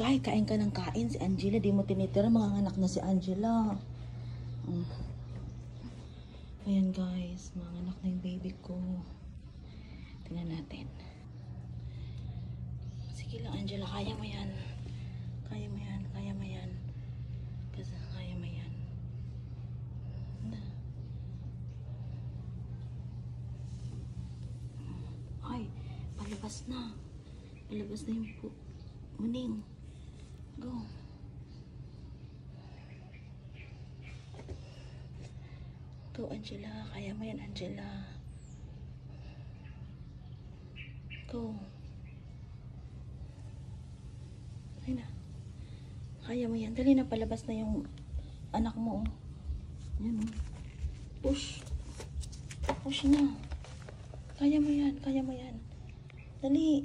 Kain ka ng kain. Si Angela, di mo tinitira. Mga anak na si Angela. Ayan guys, mga anak na yung baby ko. Tingnan natin. Sige lang Angela, kaya mo yan. Kaya mo yan, kaya mo yan. Kasi kaya mo yan. Ay, palabas na. Palabas na yung muning. Go. Go Angela, kaya mo yan Angela. Go. Ay na. Kaya mo yan. Dali na, palabas na yung anak mo. Yan o. Push. Push na. Kaya mo yan. Kaya mo yan. Dali.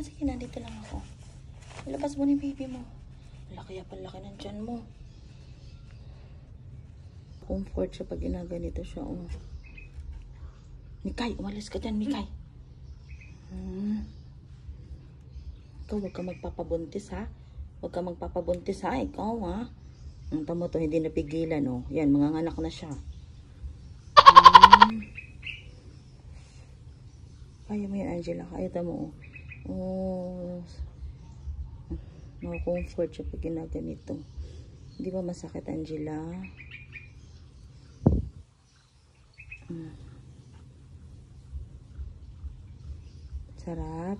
Sige na. Dito lang ako. Ilabas mo ni baby mo. Laki ya palaki ng tiyan mo. Comfort siya pag ginaganito siya. Oh. Mikay, umalis ka dyan, Mikay. Ikaw, huwag ka magpapabuntis, ha? Huwag ka magpapabuntis, ha? Ikaw, ha? Ang tamo to, hindi napigilan, oh. Yan, manganganak na siya. Kaya mo yan, Angela. Kaya tamo, oh. Oh. No-comfort siya pag ginaganito. Hindi ba masakit, Angela? Sarap.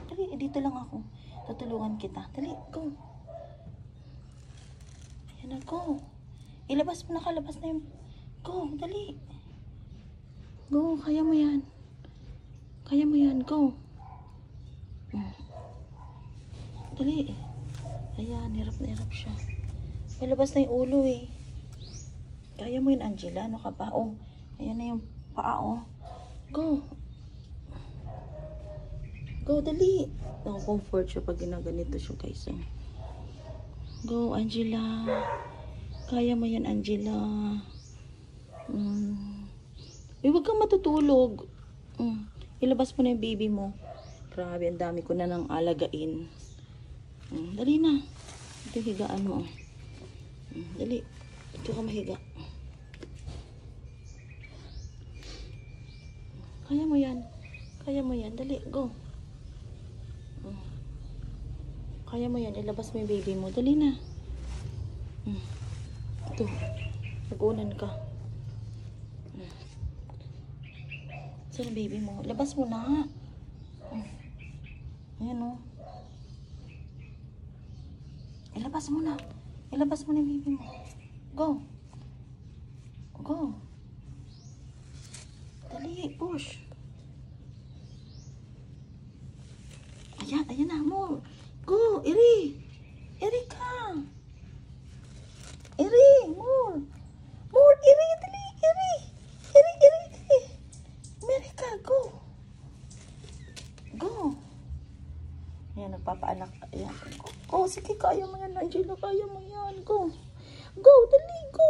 Dali, dito lang ako. Tutulungan kita. Dali, go. Ayan na, go. Ilabas mo, nakalabas na yung... Go, dali. Go, kaya mo yan. Kaya mo yan, go. Dali. Ayan, hirap na hirap siya. Palabas na yung ulo eh. Kaya mo yun, Angela. Ano ka pa? Oh, ayan na yung paa, oh. Go. Go, dali. Nako-comfort siya pag ginaganito siya, guys. Oh. Go, Angela. Kaya mo yan, Angela. Huwag kang matutulog. Ilabas mo na yung baby mo. Grabe, ang dami ko na nang alagain. Dali na. Ito higaan mo. Dali. Ito ka mahiga. Kaya mo yan. Kaya mo yan. Dali, go. Kaya mo yan. Ilabas mo yung baby mo. Dali na. Ito. Nagunan ka. Saan ang baby mo? Labas mo na. Ayan o. Ilabas mo na. Ilabas mo na yung baby mo. Go. Go. Dali, push. Ayan, ayan na, more. Go, iri. Iri ka. Iri, more. More, iri, dali, iri. Iri, iri, iri. America, go. Go. Ayan, nagpapaanak. Ayan, go. Go, sige, kaya mo yan, Angela, kaya mo yan. Go. Go, dali, go.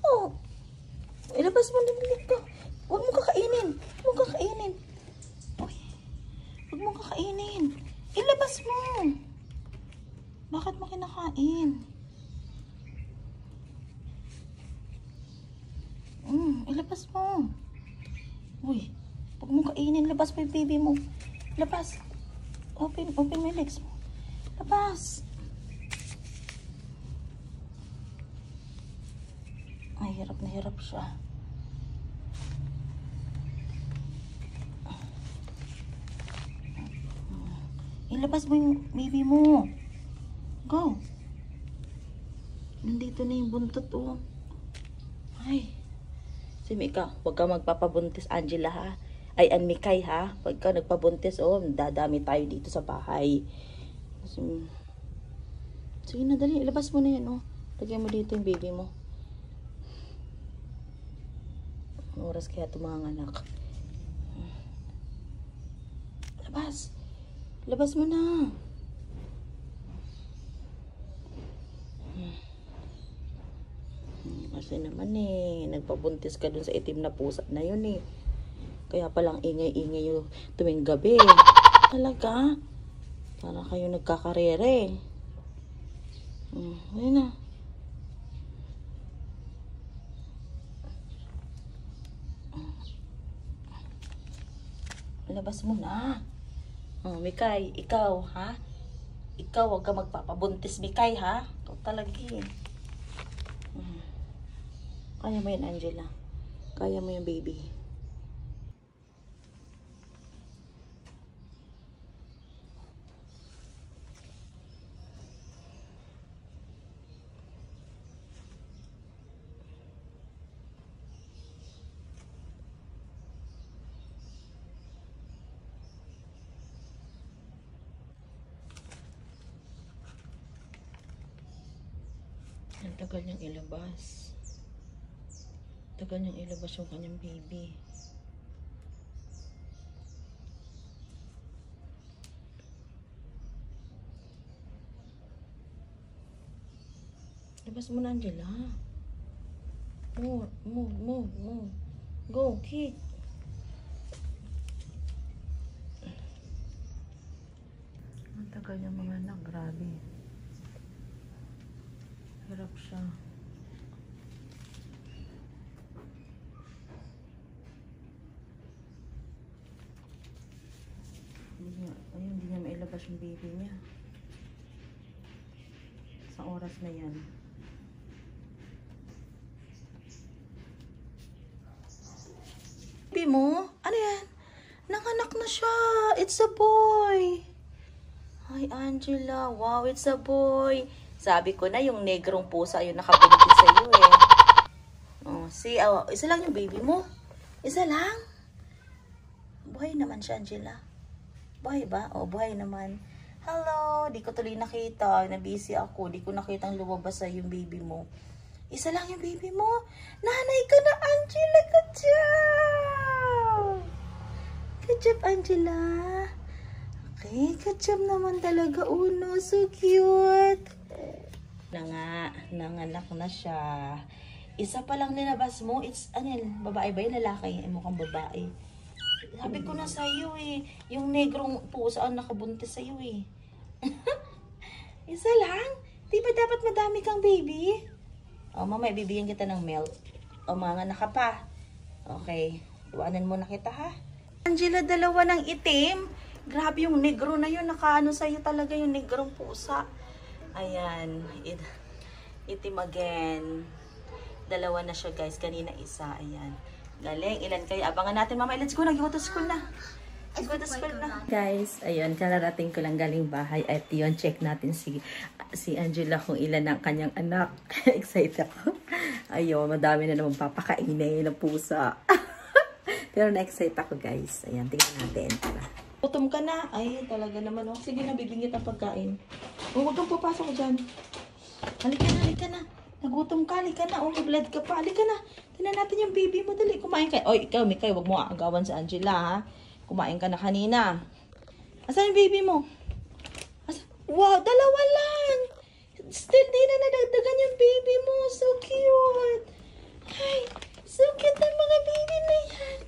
Go. Ilabas mo, dali, go. Huwag mo kakainin. Huwag mo kakainin. Uy. Huwag mo kakainin. Ilabas mo. Bakit mo kinakain? Ilabas mo. Uy. Huwag mo kainin. Labas mo yung baby mo. Labas. Open mo yung legs mo. Labas. Ay, hirap na hirap siya. Ilabas mo yung baby mo. Go. Nandito na yung buntot, oh. Ay. Si Mika, huwag ka magpapabuntis, Angela, ha? Ay, Mikay, ha? Pag ka nagpabuntis, oh, dadami tayo dito sa bahay. Sige na, dali. Ilabas mo na yan, oh. Lagyan mo dito yung baby mo. Oras kaya ito mga anak. Labas. Labas mo na. Kasi naman eh, nagpabuntis ka dun sa itim na pusa na yun eh. Kaya palang ingay-ingay yung tuwing gabi. Talaga? Para kayo nagkakarere. Ayun na. Labas mo na. Mikay, ikaw, ha? Ikaw, huwag ka magpapabuntis, Mikay, ha? Ikaw talaga eh. Kaya mo yan, Angela. Kaya mo yan, baby. Ang tagal niyang ilabas. Tagal niyang ilabas yung kanyang baby. Labas mo na, Angela. Move, move, move, move. Go, kick. Ang tagal niyang mga anak, grabe. Hirap siya. Hindi niya mailabas yung baby niya. Sa oras na yan. Baby mo? Ano yan? Nanganak na siya. It's a boy. Hi, Angela. Wow, it's a boy. Sabi ko na yung negrong pusa yung nakabuntis sa iyo eh. See, isa lang yung baby mo. Isa lang. Buhay naman siya, Angela. Buhay ba? Buhay naman. Hello, di ko tuloy nakita. Nabisi ako. Di ko nakitang lumabas sa yung baby mo. Isa lang yung baby mo. Nanay ka na, Angela. Good job. Good job, Angela. Okay, good job naman talaga, Uno. So cute. Nanganak na siya. Isa pa lang nilabas mo. It's, babae ba yun? Lalaki? Mukhang babae. Sabi ko na sa'yo eh. Yung negrong pusa ang nakabuntis sa'yo eh. Isa lang? Di ba dapat madami kang baby? Mamaya bibigyan kita ng milk. Mga anak ka pa. Okay. Iwanan mo na kita ha. Angela, dalawa ng itim. Grabe yung negro na yun. Nakaano sa'yo talaga yung negrong pusa. Ayan. Itim again. Dalawa na siya guys. Kanina isa. Ayan. Galing. Ilan kayo? Abangan natin mamaya. Let's go. Nag-go to school na. Let's go to school na. Guys, ayun. Kararating ko lang galing bahay. At yun, check natin si Angela kung ilan ang kanyang anak. Excited ako. Ayun, madami na naman papakainin ng pusa. Pero na-excite ako guys. Ayan, tingnan natin. Gutom ka na. Ay, talaga naman. Sige na, bibingit ang pagkain. Huwag kang papasok dyan. Halika na, halika na. Nagutom ka, halika na. Blood ka pa. Halika na. Tingnan natin yung baby mo. Dali, kumain ka. Ikaw, Mikay, huwag mo aagawan sa Angela, ha? Kumain ka na kanina. Asan yung baby mo? Wow, dalawa lang. Still, di na nadagdagan yung baby mo. So cute. Ay, so cute ang mga baby na yan.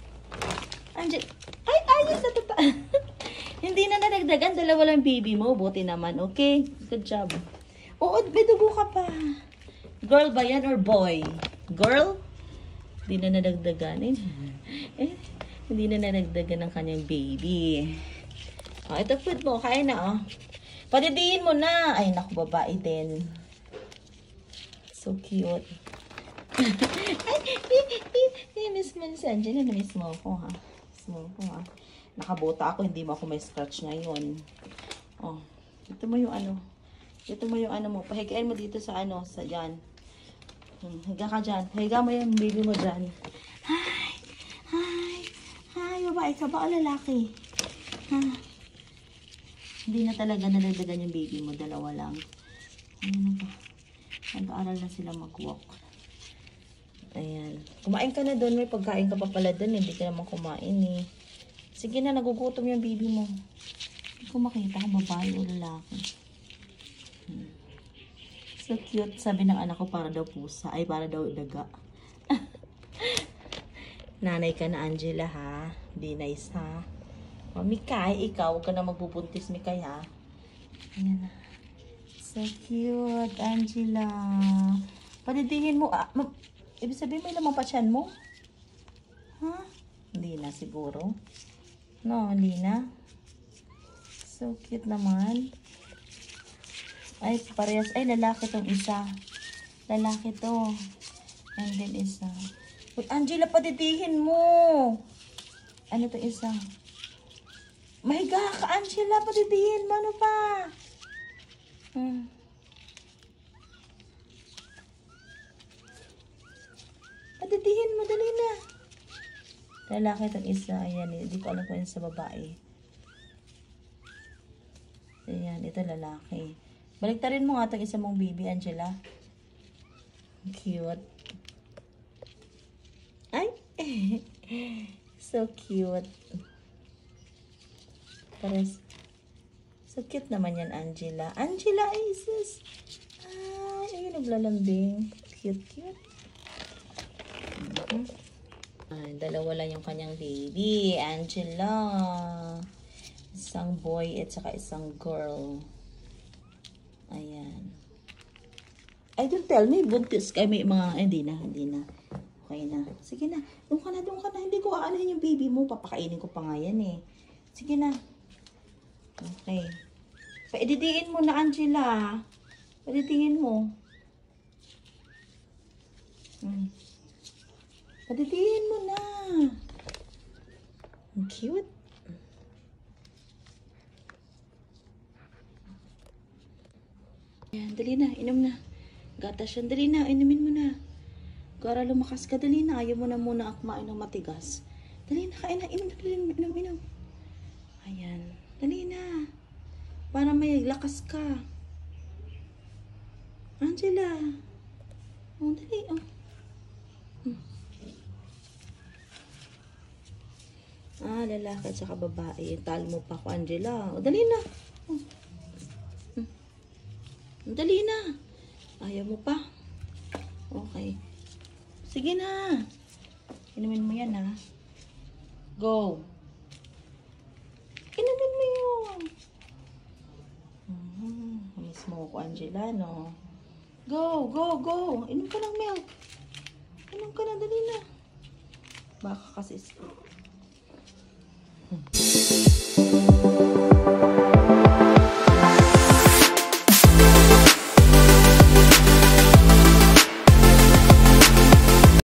Angela. Ay, ayos na tata. Hindi na nadagdagan. Dalawa lang baby mo. Buti naman. Okay? Good job. Oo, may dugo ka pa. Girl ba yan or boy? Girl? Hindi na nadagdagan. Hindi na nadagdagan ng kanyang baby. Ito food mo. Kain na, Padidiin mo na. Ay, naku, babae din. So cute. Miss Angela, na-miss mo ako, ha? Nakabota ako, hindi mo ako may scratch ngayon. Ito mo yung mo. Pahigain mo dito sa sa dyan. Higa ka dyan. Higa mo yung baby mo dyan. Hi, babae ka ba o lalaki? Hindi na talaga nadagdagan yung baby mo. Dalawa lang. Nag-aaral na sila mag-walk. Ayan. Kumain ka na doon. May pagkain ka pa pala doon. Hindi ka naman kumain eh. Sige na, nagugutom yung baby mo. Hindi ko makita kung babae o lalaki. So cute. Sabi ng anak ko para daw pusa. Ay, para daw daga. Nanay ka na, Angela, ha? Be nice, ha? O, Mikay, ikaw, huwag ka na magbubuntis, Mikay, ha? Ayan na. So cute, Angela. Padidihin mo. Ibig sabihin, may lamang pa tiyan mo? Ha? Hindi na siguro. No, hindi na. So cute naman. Ay, parehas. Ay, lalaki tong isa. Lalaki to. And then isa. Uy, Angela, padidihin mo. Ano to isa? Mahiga ka, Angela. Padidihin mo. Ano pa? Padidihin mo. Dali na. Lalaki tong isa. Ayan. Hindi ko alam kung yun sa babae. Ayan. Ito lalaki. Baliktarin mo nga itong isa mong baby, Angela. Cute. Ay! So cute. Pares. So cute naman yan, Angela. Angela, Isis! Ay, ayun, naglalambing. Cute, cute. Ay, dalawa lang yung kanyang baby, Angela. Isang boy at saka isang girl. Ayan. Ay, don't tell me, buntis ka. May mga, hindi na. Okay na. Sige na. Doon ka na. Hindi ko aanahin yung baby mo. Papakainin ko pa nga yan eh. Sige na. Okay. Paididiin mo na, Angela. Paididiin mo. Paididiin mo na. Ang cute. Yan, dali na, inom na. Gatas yan, dali na, inumin mo na. Para lumakas ka, dali na. Ayaw mo na muna akmain ng matigas. Dali na, kain na, inom. Ayan, dali na. Para may lakas ka. Angela. Oh, dali, oh. Lalaki at saka babae. Talo mo pa ako, Angela. O, dali na. Dali na. Ayaw mo pa. Okay. Sige na. Inumin mo yan, ha. Go. Inumin mo yun. Miss mo ako, Angela, no? Go. Inom ka ng milk. Inom ka na, dali na. Baka kasi